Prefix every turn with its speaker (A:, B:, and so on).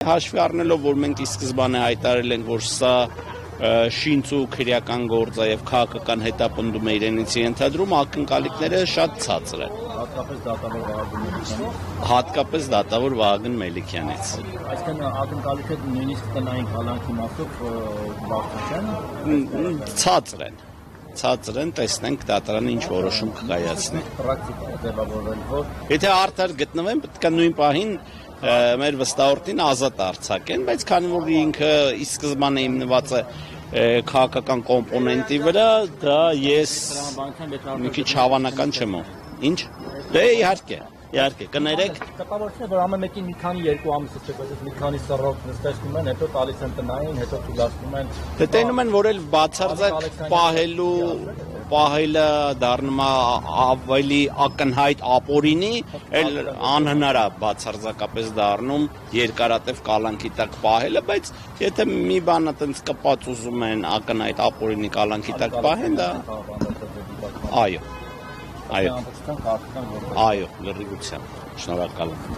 A: Հաշվի առնելով, որ մենք ի սկզբանե հայտարարել ենք, որ սա շինց ու քրեական գործ է եւ քաղաքական հետապնդում է իրենից ենթադրում, ակնկալիքները շատ ցածր են։ Հատկապես դատավոր Վահագն Մելիքյանից։
B: Այսինքն ակնկալիքը նույնիսկ տնային կալանքի մասով բարձր չեն։ Ցածր են, տեսնենք դատարանը ինչ որոշում կկայացնի։ Պրակտիկա ձևավորվել, որ
A: Եթե արդար գտնվեն, պետք է նույն պահին մեր վստահորդին ազատ արձակեն, բայց քանի որ ինքը ի սկզբանե հիմնված է քաղաքական կոմպոնենտի վրա, դա ես մի քիչ հավանական չեմ։ Ինչ? Դե իհարկե, կներեք։
B: Տպավորություն է, որ ամեն մեկին մի քանի երկու ամիսը չկոչես, մի քանի սռով նստեցնում են, հետո տալիս են տնային, հետո թույլատնում են։
A: Դե տենում են, որ էլ բացարձակ պահելը դառնում է ավելի ակնհայտ ապօրինի, էլ անհնար է բացարձակապես դառնում երկարատև կալանքի տակ պահելը, բայց եթե մի բանը տենց կպած ուզում են ակնհայտ ապօրինի կալանքի տակ պահեն, դա այո, լրիվությամբ, շնորհակալ եմ։